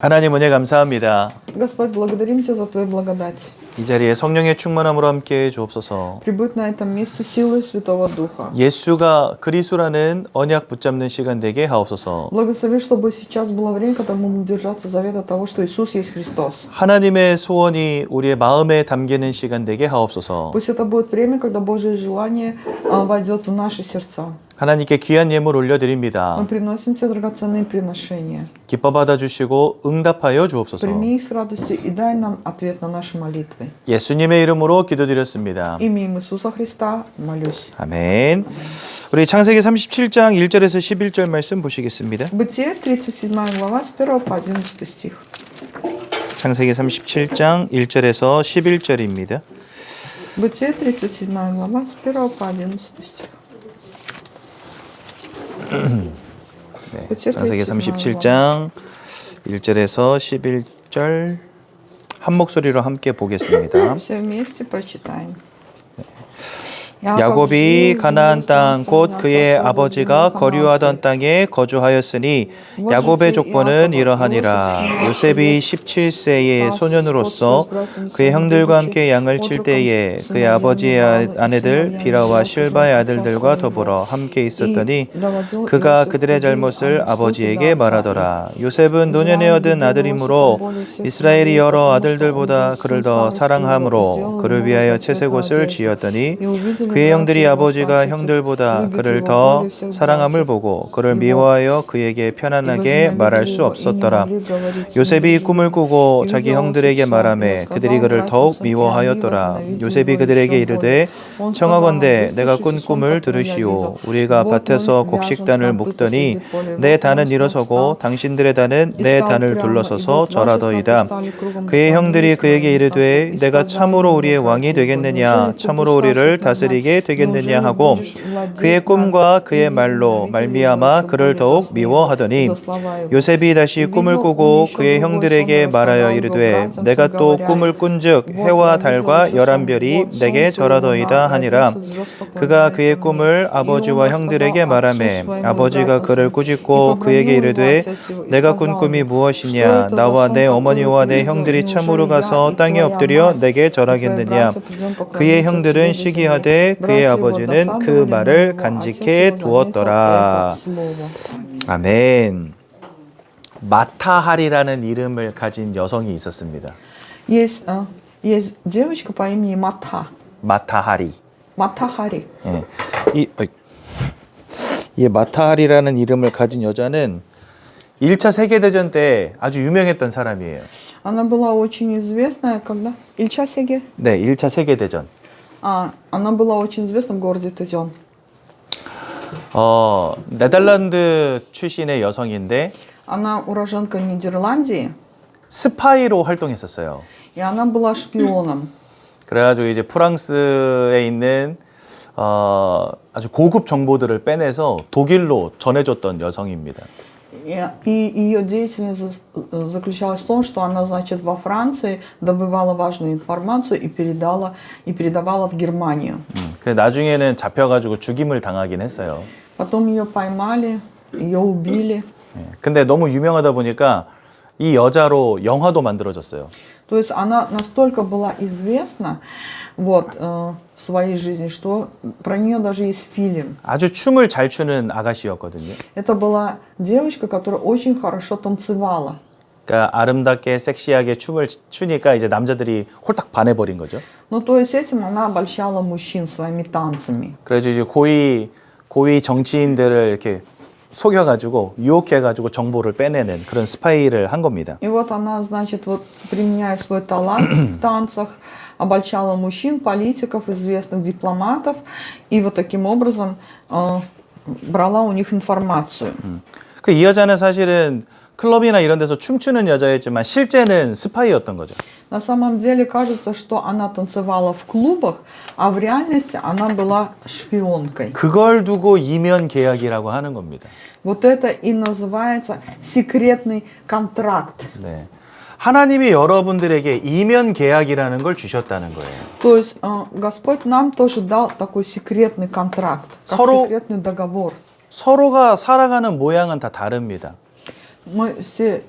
하나님 은혜 감사합니다. Господь, благодарим Тебя за Твою благодать. 이 자리에 성령의 충만함으로 함께 주옵소서. Прибудь на этом месте силой Святого Духа. 예수가 그리스도라는 언약 붙잡는 시간 되게 하옵소서. Благослови, чтобы сейчас было время, когда мы будем держаться завета того, что Иисус есть Христос. 하나님의 소원이 우리의 마음에 담기는 시간 되게 하옵소서. Пусть это будет время, когда Божье желание войдет в наши сердца. 하나님께 귀한 예물 올려드립니다. Мы приносим Тебе драгоценные приношения. 기뻐 받아주시고 응답하여 주옵소서. Прими их с радостью и дай нам ответ на наши молитвы. 예수님의 이름으로 기도드렸습니다. Именем Иисуса Христа молюсь. 아멘. 우리 창세기 37장 1절에서 11절 말씀 보시겠습니다. Бытие, 37 глава, с 1 по 11 стих. 창세기 37장 1절에서 11절입니다. Бытие, 37 глава, с 1 по 11 стих. 네, 창세기 37장 1절에서 11절 한 목소리로 함께 보겠습니다. Все вместе прочитаем. 야곱이 가나안 땅 곧 그의 아버지가 거류하던 땅에 거주하였으니 야곱의 족보는 이러하니라. 요셉이 17세의 소년으로서 그의 형들과 함께 양을 칠 때에 그의 아버지의 아내들 비라와 실바의 아들들과 더불어 함께 있었더니 그가 그들의 잘못을 아버지에게 말하더라. 요셉은 노년에 얻은 아들이므로 이스라엘이 여러 아들들보다 그를 더 사랑함으로 그를 위하여 채색옷을 지었더니 그의 형들이 아버지가 형들보다 그를 더 사랑함을 보고 그를 미워하여 그에게 편안하게 말할 수 없었더라. 요셉이 꿈을 꾸고 자기 형들에게 말하매 그들이 그를 더욱 미워하였더라. 요셉이 그들에게 이르되 청하건대 내가 꾼 꿈을 들으시오. 우리가 밭에서 곡식단을 묶더니 내 단은 일어서고 당신들의 단은 내 단을 둘러서서 절하더이다. 그의 형들이 그에게 이르되 내가 참으로 우리의 왕이 되겠느냐 참으로 우리를 다스리게 되겠느냐 하고 그의 꿈과 그의 말로 말미암아 그를 더욱 미워하더니 요셉이 다시 꿈을 꾸고 그의 형들에게 말하여 이르되 내가 또 꿈을 꾼즉 해와 달과 11별이 내게 절하더이다 하니라. 그가 그의 꿈을 아버지와 형들에게 말하매 아버지가 그를 꾸짖고 그에게 이르되 내가 꾼 꿈이 무엇이냐 나와 내 어머니와 내 형들이 참으로 가서 땅에 엎드려 내게 절하겠느냐. 그의 형들은 시기하되 그의 아버지는 그 말을 간직해 두었더라. 아멘. 마타할이라는 이름을 가진 여성이 있었습니다. Есть девочка по имени Матха. 마타하리. Матахари. 이 마타할이라는 이름을 가진 여자는 1차 세계대전 때 아주 유명했던 사람이에요. Она была очень известная, когда? Ильча Сеге? 네, 1차 세계대전. Она была очень известна в городе Тезен. 네덜란드 출신의 여성인데 Она уроженка Нидерландии, 스파이로 활동했었어요. и она была шпионом. 그래가지고 이제 프랑스에 있는 아주 고급 정보들을 빼내서 독일로 전해줬던 여성입니다. И ее деятельность заключалась в том, что она, значит, во Франции добывала важную информацию и передавала в Германию. 그래 나중에는 잡혀가지고 죽임을 당하긴 했어요. Потом ее поймали, ее убили. 근데 너무 유명하다 보니까 이 여자로 영화도 만들어졌어요. То есть она настолько была известна в своей жизни, что про нее даже есть фильм. 아주 춤을 잘 추는 아가씨였거든요. Это была девочка, которая очень хорошо танцевала. 그러니까 아름답게 섹시하게 춤을 추니까 이제 남자들이 홀딱 반해버린 거죠. Ну, то есть этим она обольщала мужчин своими танцами. 그래서 이제 고위 정치인들을 이렇게 속여가지고 유혹해가지고 정보를 빼내는 그런 스파이를 한 겁니다. И вот она, значит, вот применяя свой талант в танцах, обольщала мужчин, политиков, известных дипломатов, и вот таким образом брала у них информацию. 이 여자는 사실은 클럽이나 이런 데서 춤추는 여자였지만 실제는 스파이였던 거죠. На самом деле кажется, что она танцевала в клубах, а в реальности она была шпионкой. 그걸 두고 이면 계약이라고 하는 겁니다. Вот это и называется секретный контракт. 네. 하나님이 여러분들에게 이면 계약이라는 걸 주셨다는 거예요. То есть Господь нам тоже дал такой секретный контракт, как секретный договор. 서로가 살아가는 모양은 다 다릅니다. Мы все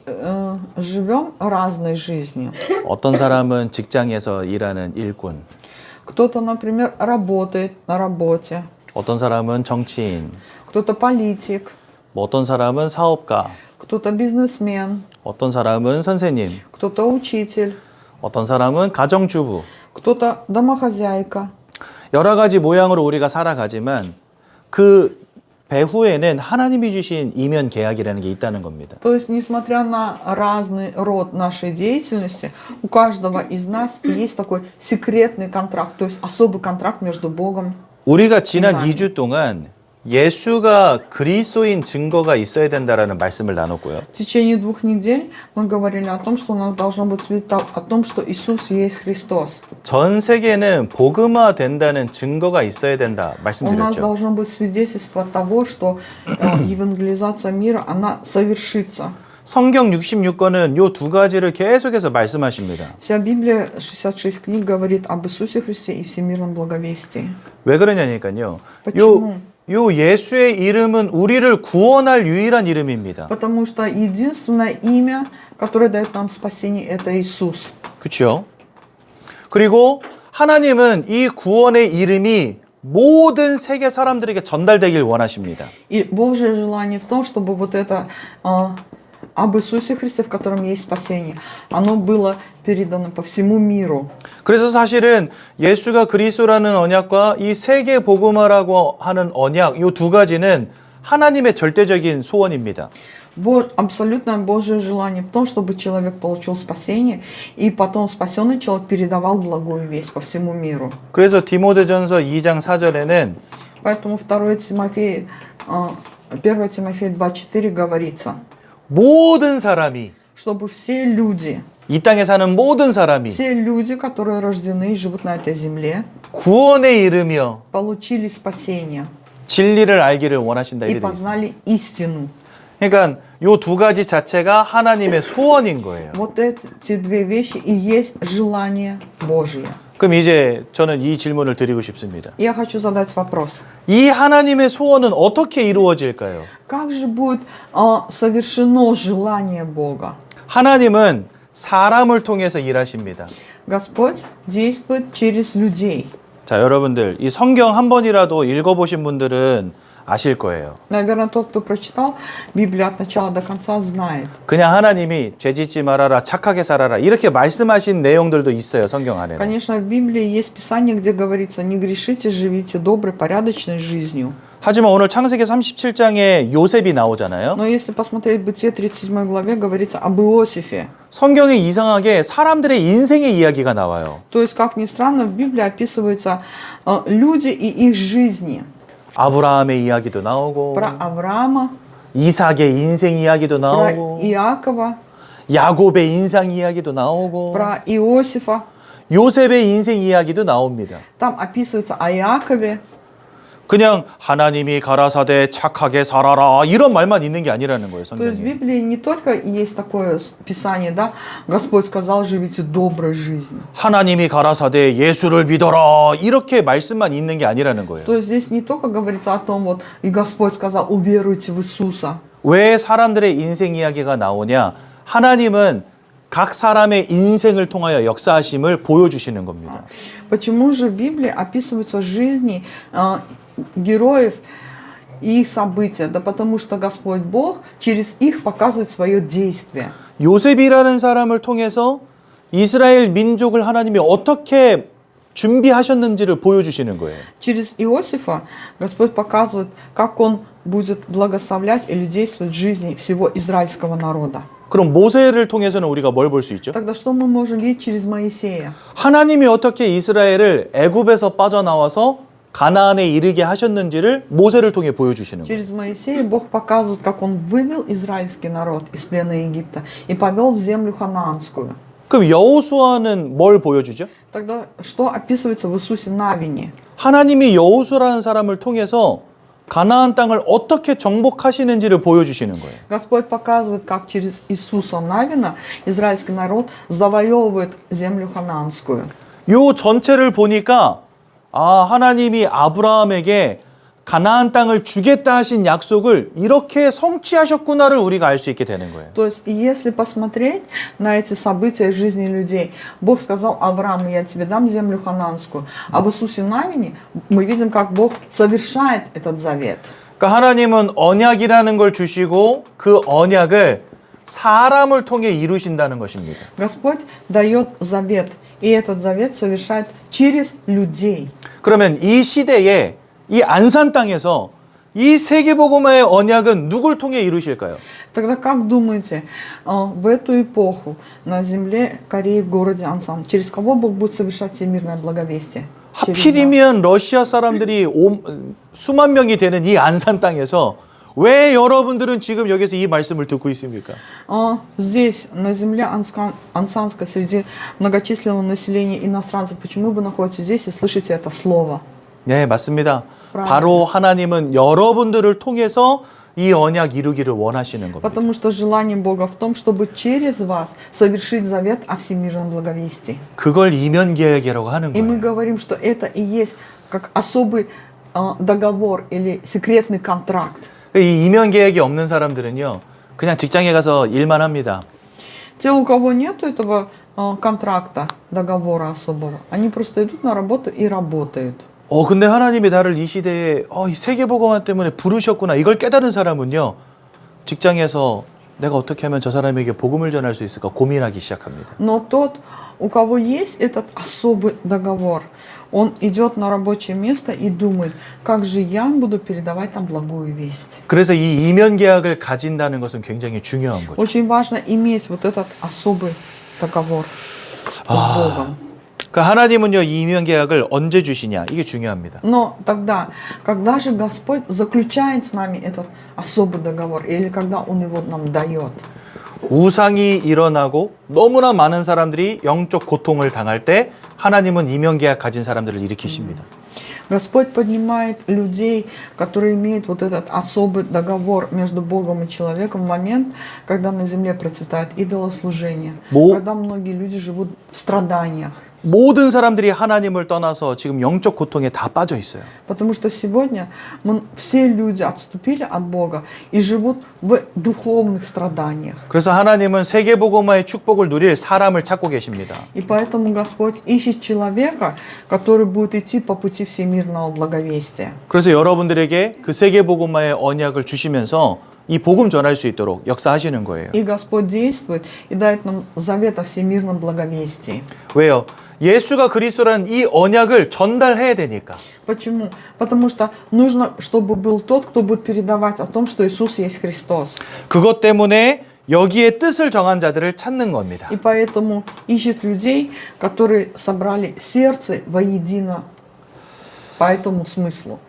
живем разной жизнью. 어떤 사람은 직장에서 일하는 일꾼, Кто-то, например, работает на работе, 어떤 사람은 정치인, кто-то политик, 뭐 어떤 사람은 사업가, кто-то бизнесмен, 어떤 사람은 선생님, кто-то учитель, 어떤 사람은 가정주부. кто-то домохозяйка. 여러 가지 모양으로 우리가 살아가지만 그 배후에는 하나님이 주신 이면 계약이라는 게 있다는 겁니다. То есть, несмотря на разный род нашей деятельности, у каждого из нас есть такой секретный контракт, то есть особый контракт между Богом. 우리가 지난 아멘. 2주 동안 예수가 그리스도인 증거가 있어야 된다라는 말씀을 나눴고요. В течение 2 недель мы говорили о том, что у нас должно быть свидетельство о том, что Иисус есть Христос. 전 세계는 복음화 된다는 증거가 있어야 된다 У нас 말씀드렸죠. должно быть свидетельство того, что евангелизация мира, она совершится. 성경 66권은 요 두 가지를 계속해서 말씀하십니다. Вся Библия, 66 книг, говорит об Иисусе Христе и всемирном благовестии. 왜 그러냐니까요. почему? 요 예수의 이름은 우리를 구원할 유일한 이름입니다. Потому что единственное имя, которое дает нам спасение, это Иисус. 그렇죠? 그리고 하나님은 이 구원의 이름이 모든 세계 사람들에게 전달되길 원하십니다. И Божье желание в том, чтобы вот это об Иисусе Христе, в котором есть спасение, оно было передано по всему миру. 그래서 사실은 예수가 그리스도라는 언약과 이 세계 복음화라고 하는 언약, 이 두 가지는 하나님의 절대적인 소원입니다. Абсолютное Божье желание в том, чтобы человек получил спасение, и потом спасенный человек передавал благую весть по всему миру. 그래서 디모데전서 2장 4절에는 Поэтому 1 Тимофея 2:4 говорится, 모든 사람이 чтобы все люди, 이 땅에 사는 모든 사람이 все люди, которые рождены и живут на этой земле, 구원에 이르며 получили спасение 진리를 알기를 원하신다 и 이렇게 돼 있습니다. познали истину. 그러니까 요 두 가지 자체가 하나님의 소원인 거예요. Вот эти две вещи и есть желание Божье. 그럼 이제 저는 이 질문을 드리고 싶습니다. Я хочу задать вопрос. 이 하나님의 소원은 어떻게 이루어질까요? Как же будет совершено желание Бога? 하나님은 사람을 통해서 일하십니다. Господь действует через людей. 자, 여러분들 이 성경 한 번이라도 읽어보신 분들은 아실 거예요. Наверное, тот, кто прочитал Библию от начала до конца, знает. 그냥 하나님이 죄 짓지 말아라, 착하게 살아라 이렇게 말씀하신 내용들도 있어요, 성경 안에는. Конечно, в Библии есть Писание, где говорится: не грешите, живите доброй, порядочной жизнью. 하지만 오늘 창세기 37장에 요셉이 나오잖아요. Но если посмотреть Бытие 37 главе, говорится об Иосифе. 성경에 이상하게 사람들의 인생의 이야기가 나와요. То есть, как ни странно, в Библии описываются люди и их жизни. 아브라함의 이야기도 나오고, Про Авраама, 이삭의 인생 이야기도 про 나오고, Иакова, 야곱의 인생 이야기도 나오고, про Иосифа. 요셉의 인생 이야기도 나옵니다. Там описывается о Иакове. 그냥 하나님이 가라사대 착하게 살아라 이런 말만 있는 게 아니라는 거예요, То есть в 성경에. Библии не только есть такое писание, да, Господь сказал: живите доброй жизнью. 하나님이 가라사대 예수를 믿어라 이렇게 말씀만 있는 게 아니라는 거예요. То есть здесь не только говорится о том, вот, и Господь сказал: уверуйте в Иисуса. 왜 사람들의 인생 이야기가 나오냐? 하나님은 각 사람의 인생을 통하여 역사하심을 보여주시는 겁니다. Почему же в Библии описываются жизни героев и их события? Да потому что Господь Бог через их показывает свое действие. 요셉이라는 사람을 통해서 이스라엘 민족을 하나님이 어떻게 준비하셨는지를 보여주시는 거예요. Через Иосифа Господь показывает, как Он будет благословлять или действовать в жизни всего израильского народа. 그럼 모세를 통해서는 우리가 뭘 볼 수 있죠? Тогда что мы можем видеть через Моисея? 하나님이 어떻게 이스라엘을 애굽에서 빠져나와서 가나안에 이르게 하셨는지를 모세를 통해 보여주시는 거예요. Через Моисея Бог показывает, как Он вывел израильский народ из плена Египта и повел в землю ханаанскую. 그럼 여호수아는 뭘 보여주죠? Тогда что описывается в Иисусе Навине? 하나님이 여호수아라는 사람을 통해서 가나안 땅을 어떻게 정복하시는지를 보여주시는 거예요. Господь показывает, как через Иисуса Навина израильский народ завоевывает землю ханаанскую. 요 전체를 보니까 하나님이 아브라함에게 가나안 땅을 주겠다 하신 약속을 이렇게 성취하셨구나를 우리가 알 수 있게 되는 거예요. То есть, если посмотреть на эти события жизни людей, Бог сказал Аврааму, я тебе дам землю хананскую. А в Иисусе Навине мы видим, как Бог совершает этот завет. 그러니까 하나님은 언약이라는 걸 주시고 그 언약을 사람을 통해 이루신다는 것입니다. Господь дает завет, и этот завет совершает через людей. 그러면 이 시대에 이 안산 땅에서 이 세계복음화의 언약은 누굴 통해 이루실까요? Тогда как думаете, в эту эпоху на земле Кореи, в городе Ансан, через кого Бог будет совершать всемирное благовестие? Через нас. 하필이면 러시아 사람들이 수만 명이 되는 이 안산 땅에서 왜 여러분들은 지금 여기서 이 말씀을 듣고 있습니까? Здесь, на земле Ансанской, среди многочисленного населения иностранцев, почему вы находитесь здесь и слышите это слово? 네, 맞습니다. правильно. 바로 하나님은 여러분들을 통해서 이 언약 이루기를 원하시는 겁니다. Потому что желание Бога в том, чтобы через вас совершить завет о всемирном благовестии. 그걸 이면계약이라고 하는 И мы 거예요. говорим, что это и есть как особый договор или секретный контракт. 이 이면계약이 없는 사람들은요, 그냥 직장에 가서 일만 합니다. Те, у кого нет этого контракта, договора особого, они просто идут на работу и работают. 근데 하나님이 나를 이 시대에 이 세계복음화 때문에 부르셨구나. 이걸 깨달은 사람은요, 직장에서 내가 어떻게 하면 저 사람에게 복음을 전할 수 있을까 고민하기 시작합니다. Но тот, у кого есть этот особый договор, он идет на рабочее место и думает, как же я буду передавать там благую весть. 그래서 이 이면계약을 가진다는 것은 굉장히 중요한 거죠. Очень важно иметь вот этот особый договор с Богом. 그러니까 하나님은요, 이 이면계약을 언제 주시냐, 이게 중요합니다. Но тогда, когда же Господь заключает с нами этот особый договор, или когда Он его нам дает? 우상이 일어나고 너무나 많은 사람들이 영적 고통을 당할 때 하나님은 이면계약 가진 사람들을 일으키십니다. Господь поднимает людей, которые имеют вот этот особый договор между Богом и человеком в момент, когда на земле процветает идолослужение, когда многие люди живут в страданиях. 모든 사람들이 하나님을 떠나서 지금 영적 고통에 다 빠져 있어요. Потому что сегодня все люди отступили от Бога и живут в духовных страданиях. 그래서 하나님은 세계복음화의 축복을 누릴 사람을 찾고 계십니다. И поэтому Господь ищет человека, который будет идти по пути всемирного благовестия. 그래서 여러분들에게 그 세계복음화의 언약을 주시면서 이 복음 전할 수 있도록 역사하시는 거예요. И Господь действует и дает нам завет о всемирном благовестии. 왜요? 예수가 그리스도란 이 언약을 전달해야 되니까. Почему? Потому что нужно, чтобы был тот, кто будет передавать о том, что Иисус есть Христос. 그것 때문에 여기에 뜻을 정한 자들을 찾는 겁니다. И поэтому ищет людей, которые собрали сердце воедино по этому смыслу.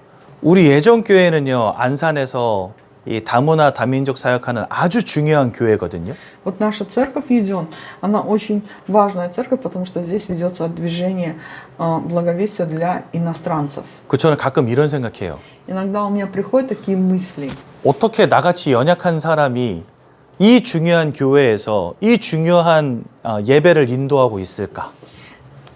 우리 예전교회는요, 안산에서 이 다문화 다민족 사역하는 아주 중요한 교회거든요. Вот наша церковь Еден, она очень важная церковь, потому что здесь ведется движение благовестия для иностранцев. 저는 가끔 이런 생각해요. Иногда у меня приходят такие мысли. 어떻게 나같이 연약한 사람이 이 중요한 교회에서 이 중요한 예배를 인도하고 있을까?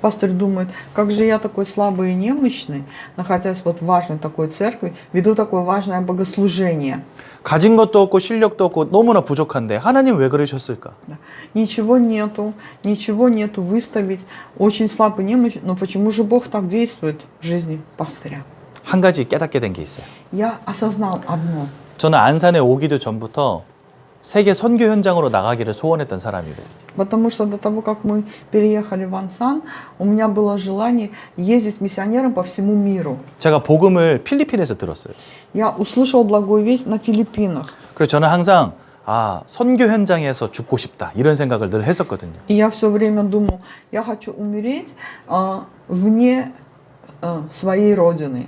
Пастор думает, как же я такой слабый и немощный, находясь вот в важной такой церкви, веду такое важное богослужение. 가진 것도 없고 실력도 없고 너무나 부족한데 하나님 왜 그러셨을까? Ничего нету выставить, очень слабый, немощный, но почему же Бог так действует в жизни пастыря? 한 가지 깨닫게 된 게 있어요. Я осознал одно. 저는 안산에 오기도 전부터 세계 선교 현장으로 나가기를 소원했던 사람이거든요. Потому что до того, как мы переехали в Ансан, у меня было желание ездить миссионером по всему миру. 제가 복음을 필리핀에서 들었어요. Я услышал благую весть на Филиппинах. 그래서 저는 항상 선교 현장에서 죽고 싶다 이런 생각을 늘 했었거든요. И я все время думал, я хочу умереть вне своей родины.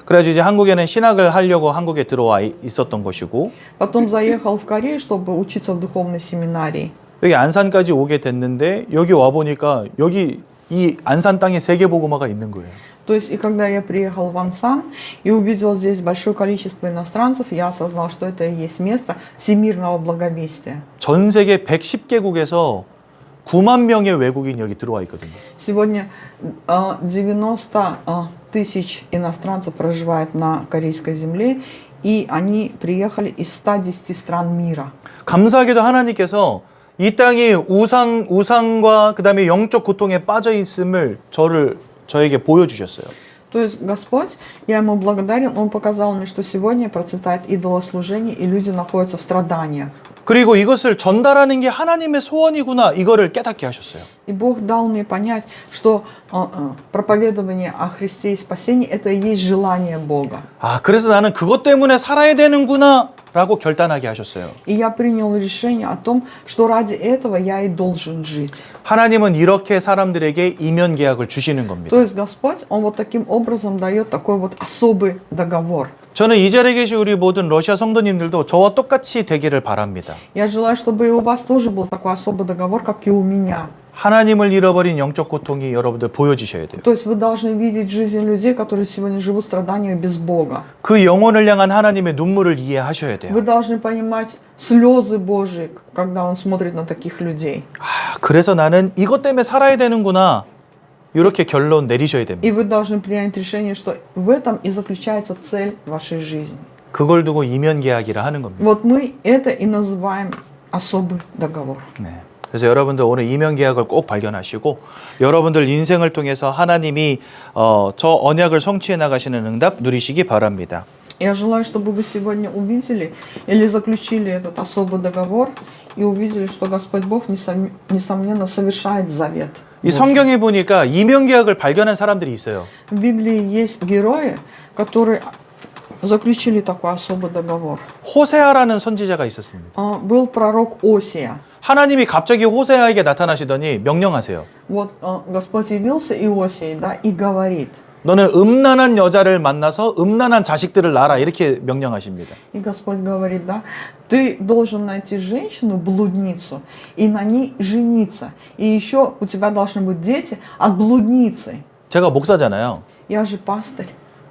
그래가지고 이제 한국에는 신학을 하려고 한국에 들어와 있었던 것이고 Потом заехал в Корею, чтобы учиться в духовной семинарии. 여기 안산까지 오게 됐는데 여기 와 보니까 여기 이 안산 땅에 세계복음화가 있는 거예요. То есть, и когда я приехал в Ансан и увидел здесь большое количество иностранцев, я осознал, что это и есть место всемирного благовестия. 전 세계 110개국에서 9만 명의 외국인이 여기 들어와 있거든요. Сегодня 90 тысяч иностранцев проживает на корейской земле, и они приехали из 110 стран мира. 감사하게도 하나님께서 이 땅이 우상과 그다음에 영적 고통에 빠져 있음을 저에게 보여주셨어요. То есть Господь, я Ему благодарен, Он показал мне, что сегодня процветает идолослужение, и люди находятся в страданиях. 그리고 이것을 전달하는 게 하나님의 소원이구나 이거를 깨닫게 하셨어요. И Бог дал мне понять, что проповедование о Христе и спасении – это и есть желание Бога. 아, 그래서 나는 그것 때문에 살아야 되는구나 라고 결단하게 하셨어요. И я принял решение о том, что ради этого я и должен жить. 하나님은 이렇게 사람들에게 이면 계약을 주시는 겁니다. То есть Господь, Он вот таким образом дает такой вот особый договор. 저는 이 자리에 계신 우리 모든 러시아 성도님들도 저와 똑같이 되기를 바랍니다. Я желаю, чтобы и у вас тоже был такой особый договор, как и у меня. 하나님을 잃어버린 영적 고통이 여러분들 보여지셔야 돼요. То есть вы должны видеть жизнь людей, которые сегодня живут страданиями без Бога. 그 영혼을 향한 하나님의 눈물을 이해하셔야 돼요. Вы должны понимать слезы Божьи, когда Он смотрит на таких людей. 아, 그래서 나는 이것 때문에 살아야 되는구나. 이렇게 결론 내리셔야 됩니다. И вы должны принять решение, что в этом и заключается цель вашей жизни. 그걸 두고 이면 계약이라 하는 겁니다. Вот мы это и называем особый договор. 네. 그래서 여러분들 오늘 이면 계약을 꼭 발견하시고 여러분들 인생을 통해서 하나님이 저 언약을 성취해 나가시는 응답 누리시기 바랍니다. Я желаю, чтобы вы сегодня увидели или заключили этот особый договор и увидели, что Господь Бог, несомненно, совершает завет. 이 성경에 보니까 이면 계약을 발견한 사람들이 있어요. В Библии есть герои, которые заключили такой особый договор. 호세아라는 선지자가 있었습니다. Был пророк Осия. 하나님이 갑자기 호세아에게 나타나시더니 명령하세요. Вот Господь явился Иосии, да, и говорит. 너는 음란한 여자를 만나서 음란한 자식들을 낳아라 이렇게 명령하십니다. И Господь говорит, да, ты должен найти женщину, блудницу, и на ней жениться. И еще у тебя должны быть дети от блудницы. 제가 목사잖아요. Я же пастырь.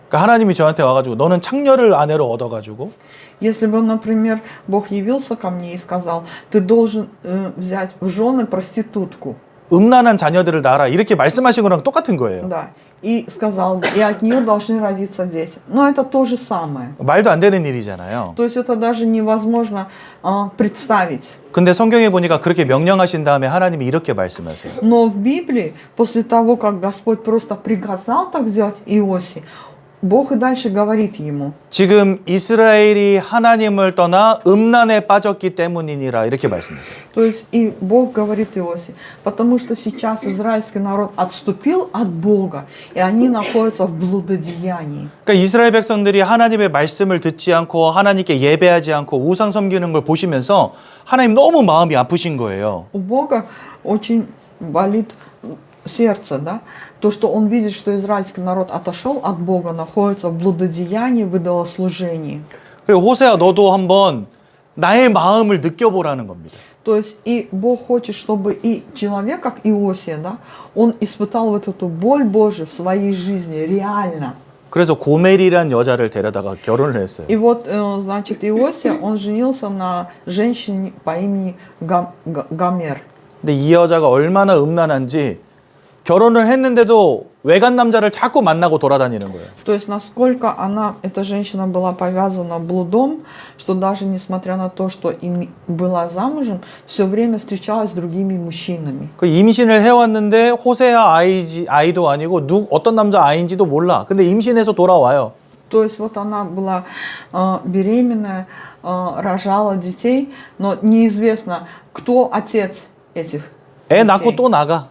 그러니까 하나님이 저한테 와가지고 너는 창녀를 아내로 얻어가지고 Если бы, например, Бог явился ко мне и сказал, ты должен взять в жены проститутку. 음란한 자녀들을 낳아라 이렇게 말씀하신 거랑 똑같은 거예요. Да. И сказал, и от нее должны родиться дети. Но это то же самое. 말도 안 되는 일이잖아요. То есть это даже невозможно представить. 근데 성경에 보니까 그렇게 명령하신 다음에 하나님이 이렇게 말씀하세요. Но в Библии, после того, как Господь просто приказал так сделать Иосии, Бог и дальше говорит ему. 지금 이스라엘이 하나님을 떠나 음란에 빠졌기 때문이니라 이렇게 말씀하세요. То есть и Бог говорит Иосии, потому что сейчас израильский народ отступил от Бога, и они находятся в блудодеянии. 그러니까 이스라엘 백성들이 하나님의 말씀을 듣지 않고 하나님께 예배하지 않고 우상 섬기는 걸 보시면서 하나님 너무 마음이 아프신 거예요. У Бога очень болит сердце, да, то, что он видит, что израильский народ отошел от Бога, находится в блудодеянии, в идолослужении. 그리고 호세아 너도 한번 나의 마음을 느껴보라는 겁니다. То есть и Бог хочет, чтобы и человек, как Иосия, да, он испытал вот эту боль Божию в своей жизни, реально. 그래서 고멜이란 여자를 데려다가 결혼을 했어요. И вот, значит, Иосия, он женился на женщине по имени Гомер. 근데 이 여자가 얼마나 음란한지 결혼을 했는데도 외간 남자를 자꾸 만나고 돌아다니는 거예요. То есть насколько эта женщина была повязана блудом, что даже несмотря на то, что была замужем, все время встречалась с другими мужчинами. 그 임신을 해왔는데 호세아 아이도 아니고 어떤 남자 아이인지도 몰라. 근데 임신해서 돌아와요. То есть вот она была беременная, рожала детей, но неизвестно, кто отец этих 애 낳고 детей. 또 나가.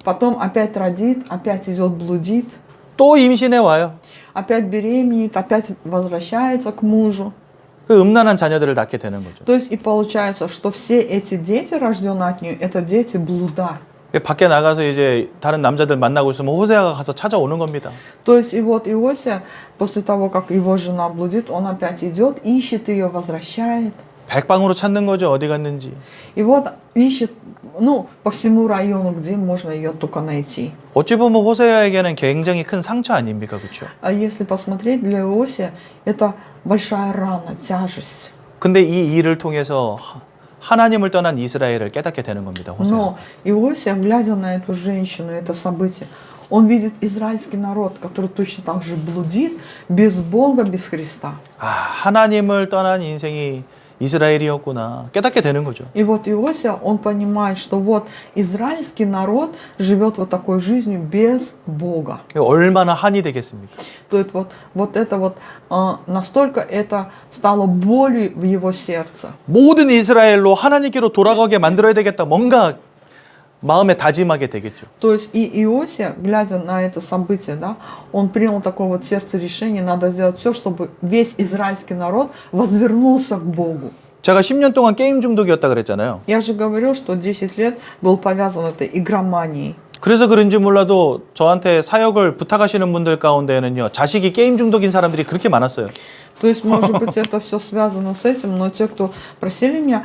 Потом опять родит, опять идет блудит, 또 임신해 와요. опять беременеет, опять возвращается к мужу. 그 음란한 자녀들을 낳게 되는 거죠. То есть и получается, что все эти дети, рожденные от нее, это дети блуда. 밖에 나가서 이제 다른 남자들 만나고 있으면 호세아가 가서 찾아오는 겁니다. То есть и вот Иосия, после того, как его жена блудит, он опять идет, ищет ее, возвращает. 백방으로 찾는 거죠. 어디 갔는지. И вот ищет, по всему району, где можно ее только найти. 어찌 보면 호세아에게는 굉장히 큰 상처 아닙니까? 그렇죠? А если посмотреть, для Иосия это большая рана, тяжесть. 근데 이 일을 통해서 하나님을 떠난 이스라엘을 깨닫게 되는 겁니다. 호세아. Но Иосия, глядя на эту женщину, это событие, он видит израильский народ, который точно так же блудит, без Бога, без Христа. 아, 하나님을 떠난 인생이 이스라엘이었구나. 깨닫게 되는 거죠. И вот Иосия, он понимает, что вот израильский народ живет вот такой жизнью без Бога. 얼마나 한이 되겠습니까? То есть вот это вот настолько это стало болью в его сердце. 모든 이스라엘로 하나님께로 돌아가게 만들어야 되겠다. 뭔가 마음에 다짐하게 되겠죠. То есть и Иосия, глядя на это событие, да, он принял такое вот сердце решение, надо сделать все, чтобы весь израильский народ возвернулся к Богу. 제가 10년 동안 게임 중독이었다 그랬잖아요. Я же говорил, что 10 лет был повязан этой игроманией. 그래서 그런지 몰라도 저한테 사역을 부탁하시는 분들 가운데에는요, 자식이 게임 중독인 사람들이 그렇게 많았어요. То есть, может быть, это все связано с этим, но те, кто просили меня,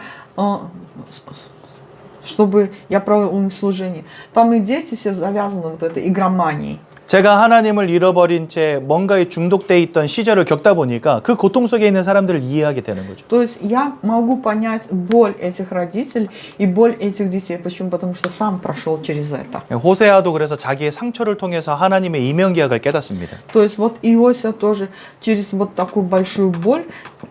чтобы я провел у них служение, там и дети все завязаны вот этой игроманией. 제가 하나님을 잃어버린 채 뭔가에 중독돼 있던 시절을 겪다 보니까 그 고통 속에 있는 사람들을 이해하게 되는 거죠. То есть я могу понять боль этих родителей и боль этих детей. Почему? Потому что сам прошел через это. 호세아도 그래서 자기의 상처를 통해서 하나님의 이명계약을 깨닫습니다. То есть вот Иосия тоже через вот такую большую боль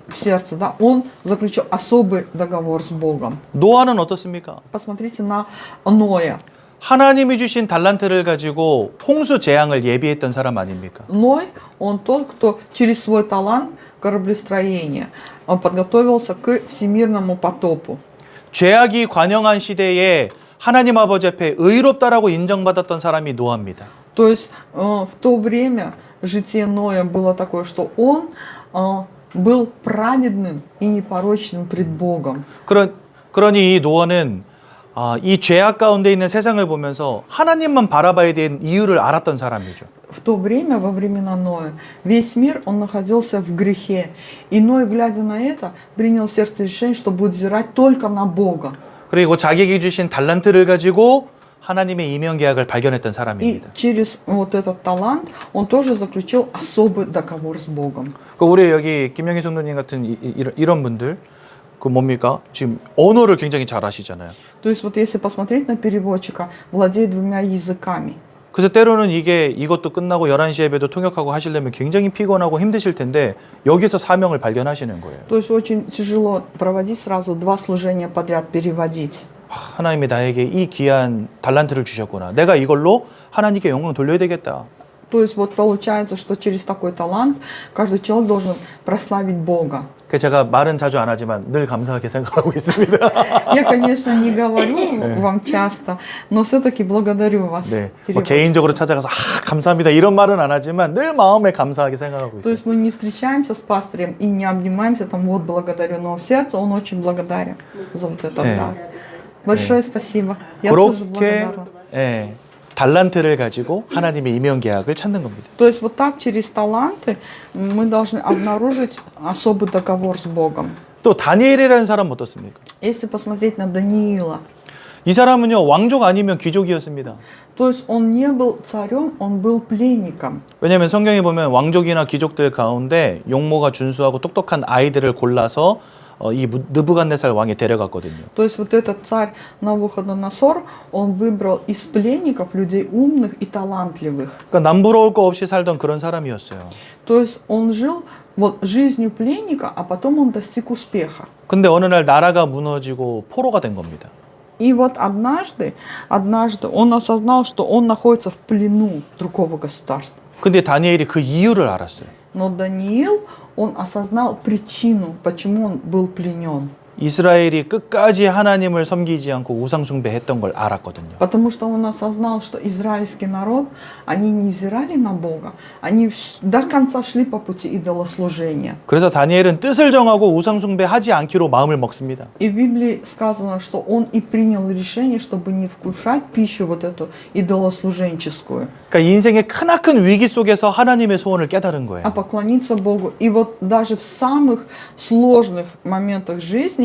в сердце, да, он заключил особый договор с Богом. 노아는 어떻습니까? Посмотрите на Ноя. 하나님이 주신 달란트를 가지고 홍수 재앙을 예비했던 사람 아닙니까? Ной, он тот, кто через свой талант кораблестроения он подготовился к всемирному потопу. 죄악이 관영한 시대에 하나님 아버지 앞에 의롭다라고 인정받았던 사람이 노아입니다. То есть в то время житие Ноя было такое, что он был праведным и непорочным пред Богом. 그러니 이 노아는 이 죄악 가운데 있는 세상을 보면서 하나님만 바라봐야 되는 이유를 알았던 사람이죠. В то время, во времена Ноя, весь мир, он находился в грехе. И Ной, глядя на это, принял в сердце решение, что будет взирать только на Бога. 그리고 자기에게 주신 달란트를 가지고 하나님의 이명계약을 발견했던 И 사람입니다. через вот этот талант он тоже заключил особый договор с Богом. 우리 여기 김영희 성도님 같은 이런 분들 그 뭡니까? 지금 언어를 굉장히 잘 하시잖아요. То есть вот если посмотреть на переводчика, владеет 2 языками. 그래서 때로는 이것도 끝나고 11시 예배도 통역하고 하시려면 굉장히 피곤하고 힘드실 텐데 여기서 사명을 발견하시는 거예요. То есть очень тяжело проводить сразу 2 служения подряд, переводить. 하나님이 나에게 이 귀한 달란트를 주셨구나. 내가 이걸로 하나님께 영광 돌려야 되겠다. То есть вот получается, что через такой талант каждый человек должен прославить Бога. 제가 말은 자주 안 하지만 늘 감사하게 생각하고 있습니다. Я, конечно, не говорю вам часто, но все-таки благодарю вас. 네, 뭐 개인적으로 찾아가서 감사합니다 이런 말은 안 하지만 늘 마음에 감사하게 생각하고 То 있어요. есть мы не встречаемся с пастырем и не обнимаемся, там вот благодарю, но в сердце он очень благодарен за вот этот дар. Большое спасибо. Я тоже 그렇게 благодарна. 달란트를 가지고 하나님의 이명계약을 찾는 겁니다. То есть вот так через таланты мы должны обнаружить особый договор с Богом. 또 다니엘이라는 사람 어떻습니까? Если посмотреть на Даниила, 이 사람은요 왕족 아니면 귀족이었습니다. то есть он не был царем, он был пленником. 왜냐하면 성경에 보면 왕족이나 귀족들 가운데 용모가 준수하고 똑똑한 아이들을 골라서 이 느부갓네살 왕이 데려갔거든요. То есть вот этот царь Навуходоносор, он выбрал из пленников людей умных и талантливых. 그러니까 남부러울 거 없이 살던 그런 사람이었어요. То есть он жил вот жизнью пленника, а потом он достиг успеха. 근데 어느 날 나라가 무너지고 포로가 된 겁니다. И вот однажды он осознал, что он находится в плену другого государства. 근데 다니엘이 그 이유를 알았어요. Но Даниил, он осознал причину, почему он был пленен. 이스라엘이 끝까지 하나님을 섬기지 않고 우상 숭배했던 걸 알았거든요. Потому что он осознал, что израильский народ, они не взирали на Бога, они до конца шли по пути идолослужения. 그래서 다니엘은 뜻을 정하고 우상 숭배하지 않기로 마음을 먹습니다. И в Библии сказано, что он и принял решение, чтобы не вкушать пищу вот эту идолослуженческую, 그러니까 인생의 크나큰 위기 속에서 하나님의 소원을 깨달은 а 거예요. поклониться Богу. И вот даже в самых сложных моментах жизни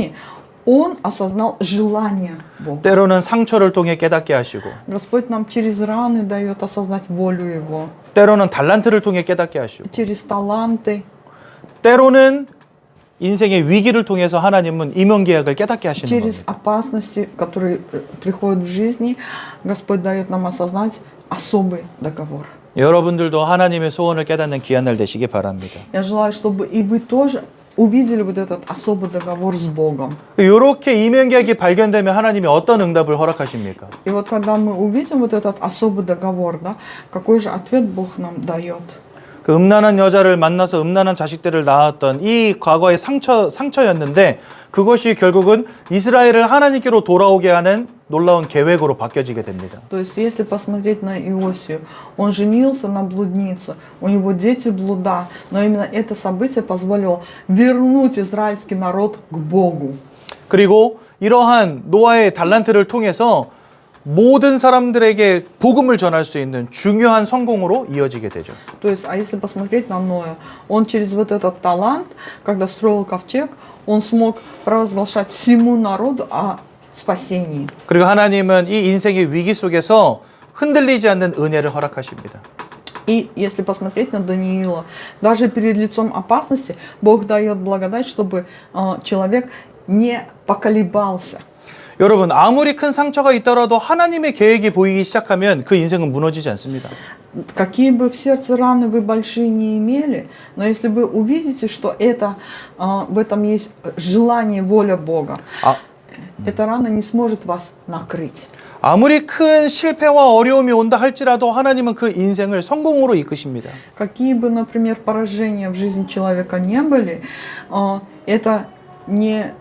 он осознал желание Бога. 때로는 상처를 통해 깨닫게 하시고 Господь нам через раны дает осознать волю Его, 때로는 달란트를 통해 깨닫게 하시고 через таланты, 때로는 인생의 위기를 통해서 하나님은 임원계약을 깨닫게 하시는 Через 겁니다. опасности, которые приходят в жизни, Господь дает нам осознать особый договор. 여러분들도 하나님의 소원을 깨닫는 귀한 날 되시기 바랍니다. Я желаю, чтобы и вы тоже увидели вот этот особый договор с Богом. 이렇게 임원계약이 발견되면 하나님이 어떤 응답을 허락하십니까? И вот когда мы увидим вот этот особый договор, да, какой же ответ Бог нам дает? 그 음란한 여자를 만나서 음란한 자식들을 낳았던 이 과거의 상처였는데 그것이 결국은 이스라엘을 하나님께로 돌아오게 하는 놀라운 계획으로 바뀌어지게 됩니다. То есть, если посмотреть на Иосию, он женился на блуднице, у него дети блуда, но именно это событие позволило вернуть израильский народ к Богу. 그리고 이러한 노아의 달란트를 통해서 모든 사람들에게 복음을 전할 수 있는 중요한 성공으로 이어지게 되죠. То есть, а если посмотреть на Ноя, он через вот этот талант, когда строил ковчег, он смог провозглашать всему народу о спасении. 그리고 하나님은 이 인생의 위기 속에서 흔들리지 않는 은혜를 허락하십니다. И если посмотреть на Даниила, даже перед лицом опасности Бог дает благодать, чтобы человек не поколебался. 여러분 아무리 큰 상처가 있더라도 하나님의 계획이 보이기 시작하면 그 인생은 무너지지 않습니다. Какие бы в сердце раны вы большие не имели, но если вы увидите, что это, в этом есть желание, воля Бога, эта рана не сможет вас накрыть. 아무리 큰 실패와 어려움이 온다 할지라도 하나님은 그 인생을 성공으로 이끄십니다. Какие бы, например, поражения в жизни человека не были, это не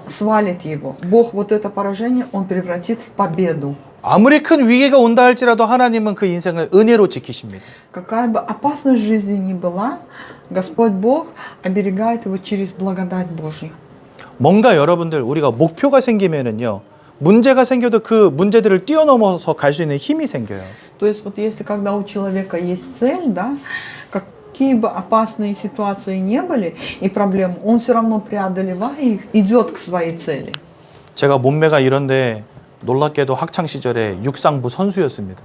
свалит его. Бог вот это поражение, он превратит в победу. 아무리 큰 위기가 온다 할지라도 하나님은 그 인생을 은혜로 지키십니다. Какая бы опасность в жизни ни была, Господь Бог оберегает его через благодать Божью. 뭔가 여러분들 우리가 목표가 생기면은요. 문제가 생겨도 그 문제들을 뛰어넘어서 갈 수 있는 힘이 생겨요. То есть вот если когда у человека есть цель, да, какие бы опасные ситуации не были и проблемы, он все равно преодолевая их, идет к своей цели. 제가 몸매가 이런데 놀랍게도 학창 시절에 육상부 선수였습니다.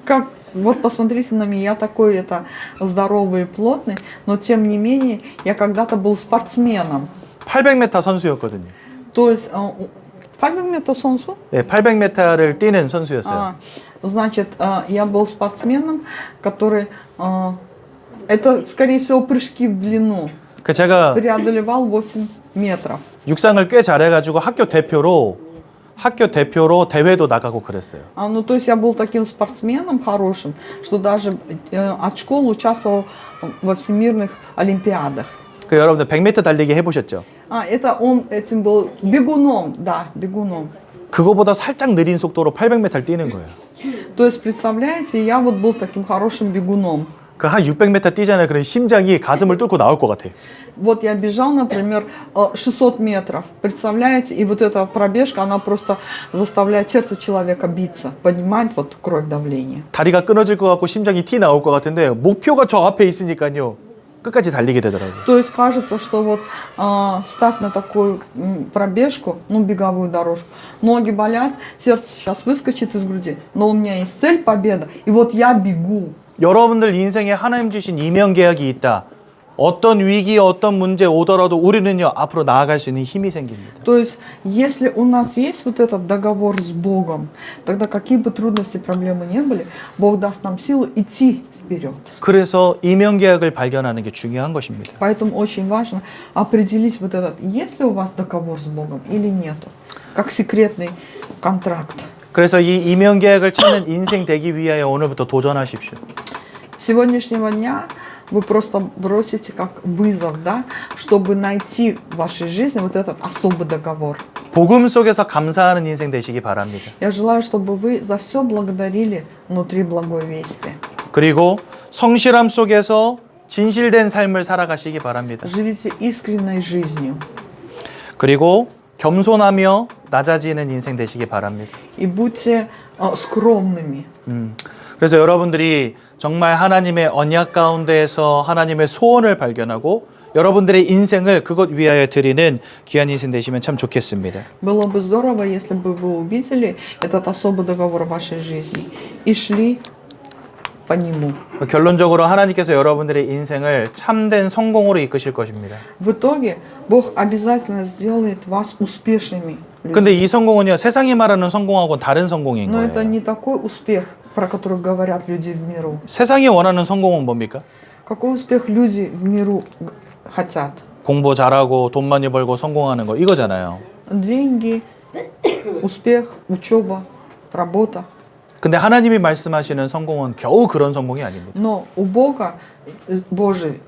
Как вот посмотрите на меня, я такой это здоровый и плотный, но тем не менее я когда-то был спортсменом. 800m 선수였거든요. То есть 800m 선수? 네, 800m를 뛰는 선수였어요. Значит, я был спортсменом, который, это, скорее всего, прыжки в длину. 그 제가 преодолевал 8 метров. 육상을 꽤 잘해가지고 학교 대표로 대회도 나가고 그랬어요. Ну, то есть я был таким спортсменом хорошим, что даже от школы участвовал во всемирных олимпиадах. 그 여러분들 100m 달리기 해보셨죠? Это он этим был бегуном, да, бегуном. 그거보다 살짝 느린 속도로 800m를 뛰는 거예요. То есть, представляете, я вот был таким хорошим бегуном. 그 한 600m 뛰잖아요. 그런 심장이 가슴을 뚫고 나올 것 같아요. Вот я бежал, например, 600 метров, представляете, и вот эта пробежка, она просто заставляет сердце человека биться, поднимает вот кровь, давление. 다리가 끊어질 것 같고 심장이 티 나올 것 같은데 목표가 저 앞에 있으니까요. 끝까지 달리게 되더라고요. То есть кажется, что вот встав на такую пробежку, ну беговую дорожку, ноги болят, сердце сейчас выскочит из груди, но у меня есть цель победа, и вот я бегу. 여러분들 인생에 하나님 주신 이면 계약이 있다. 어떤 위기, 어떤 문제 오더라도 우리는요 앞으로 나아갈 수 있는 힘이 생깁니다. То есть, если у нас есть вот этот договор с Богом, тогда какие бы трудности, проблемы не были, Бог даст нам силу идти вперед. 그래서 이면 계약을 발견하는 게 중요한 것입니다. Поэтому очень важно определить вот этот, есть ли у вас договор с Богом или нету, как секретный контракт. 그래서 이 이면 계약을 찾는 인생 되기 위하여 오늘부터 도전하십시오. С сегодняшнего дня вы просто бросите как вызов, да, чтобы найти в вашей жизни вот этот особый договор. 복음 속에서 감사하는 인생 되시기 바랍니다. Я желаю, чтобы вы за все благодарили внутри благой вести. 그리고 성실함 속에서 진실된 삶을 살아가시기 바랍니다. Живите искренней жизнью. 그리고 겸손하며 낮아지는 인생 되시기 바랍니다. И будьте скромными. 그래서 여러분들이 정말 하나님의 언약 가운데에서 하나님의 소원을 발견하고 여러분들의 인생을 그것 위하여 드리는 귀한 인생 되시면 참 좋겠습니다. Было бы здорово, если бы вы увидели этот особый договор в вашей жизни и шли по нему. 결론적으로 하나님께서 여러분들의 인생을 참된 성공으로 이끄실 것입니다. В итоге Бог обязательно сделает вас успешными. 근데 이 성공은요, 세상이 말하는 성공하고는 다른 성공인 Но это 거예요. не такой успех, про который говорят люди в миру. 세상이 원하는 성공은 뭡니까? Какой успех люди в миру хотят? 공부 잘하고 돈 많이 벌고 성공하는 거 이거잖아요. Деньги, успех, учеба, работа. 근데 하나님이 말씀하시는 성공은 겨우 그런 성공이 아닙니다. Но у Бога, Божий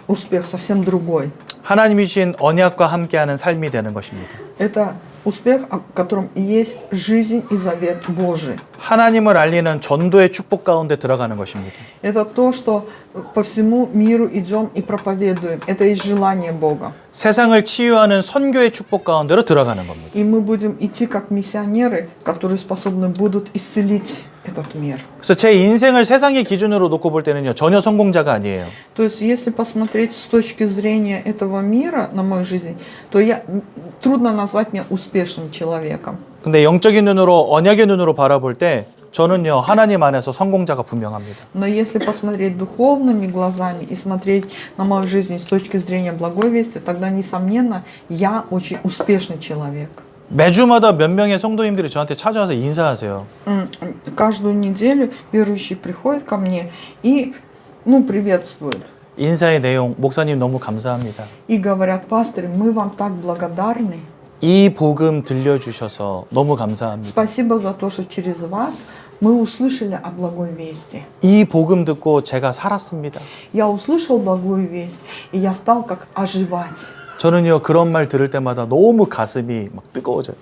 успех совсем другой. 하나님이 주신 언약과 함께하는 삶이 되는 것입니다. Это успех, в котором есть жизнь и завет Божий. 하나님을 알리는 전도의 축복 가운데 들어가는 것입니다. Это то, что по всему миру идем и проповедуем. Это есть желание Бога. 세상을 치유하는 선교의 축복 가운데로 들어가는 겁니다. И мы будем идти как миссионеры, которые способны будут исцелить этот мир. 그래서 제 인생을 세상의 기준으로 놓고 볼 때는요, 전혀 성공자가 아니에요. То есть, если посмотреть с точки зрения этого мира на мою жизнь, то трудно назвать меня успешным человеком. 근데 영적인 눈으로, 언약의 눈으로 바라볼 때 저는요, 하나님 안에서 성공자가 분명합니다. Но если посмотреть духовными глазами и смотреть на мою жизнь с точки зрения благой вести, тогда, несомненно, я очень успешный человек. 매주마다 몇 명의 성도님들이 저한테 찾아와서 인사하세요. Каждую неделю верующие приходят ко мне и приветствуют. 인사의 내용, 목사님 너무 감사합니다. И говорят: пастор, мы вам так благодарны. 이 복음 들려주셔서 너무 감사합니다. Спасибо за то, что через вас мы услышали о благой вести. 이 복음 듣고 제가 살았습니다. Я услышал благую весть, и я стал как оживать. 저는요, 그런 말 들을 때마다 너무 가슴이 막 뜨거워져요.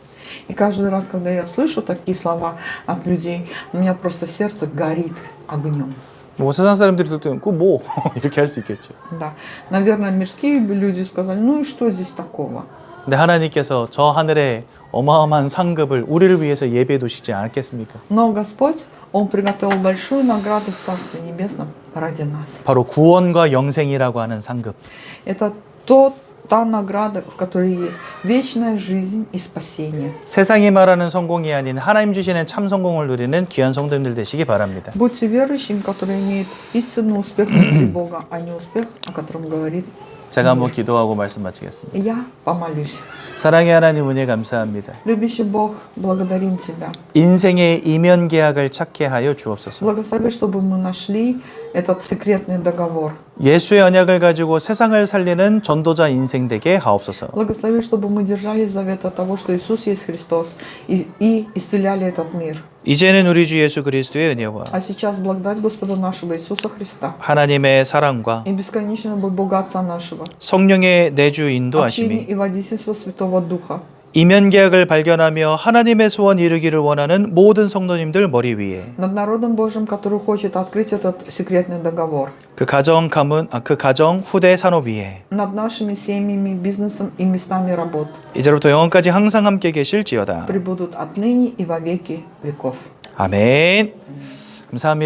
И каждый раз, когда я слышу такие слова от людей, у меня просто сердце горит огнем. 뭐 세상 사람들이 들을 때는 뭐 이렇게 할 수 있겠죠. Да, наверное, мирские бы люди сказали: ну и что здесь такого? 근데 하나님께서 저 하늘에 어마어마한 상급을 우리를 위해서 예배해 두시지 않겠습니까? Но Господь, Он приготовил большую награду в Царстве Небесном ради нас. 바로 구원과 영생이라고 하는 상급. Это та награда, которая есть вечная жизнь и спасение. 세상이 말하는 성공이 아닌 하나님 주시는 참 성공을 누리는 귀한 성도님들 되시기 바랍니다. Будьте верующими, которые имеют истинный успех внутри Бога, а не успех, о котором говорит. 제가 한번 기도하고 말씀 마치겠습니다. Я помолюсь. 사랑의 하나님 은혜 감사합니다. Любящий Бог, благодарим Тебя. 인생의 이면 계약을 찾게 하여 주옵소서. Благослови, чтобы мы нашли этот секретный договор. 예수의 언약을 가지고 세상을 살리는 전도자 인생 되게 하옵소서. Благослови, чтобы мы держались завета того, что Иисус есть Христос, и исцеляли этот мир. 이제는 우리 주 예수 그리스도의 은혜와 А сейчас благодать Господа нашего Иисуса Христа 하나님의 사랑과 и бесконечного Бога Отца нашего, 성령의 내주 общение 인도하심이 и водительство Святого Духа, 이면 계약을 발견하며 하나님의 소원 이루기를 원하는 모든 성도님들 머리 위에 над народом Божьим, который хочет открыть этот секретный договор, 그 가정 후대 산업 위에 над нашими семьями, бизнесом и местами работ, 이제부터 영원까지 항상 함께 계실지어다. пребудут отныне и во веки веков. 아멘. 감사합니다.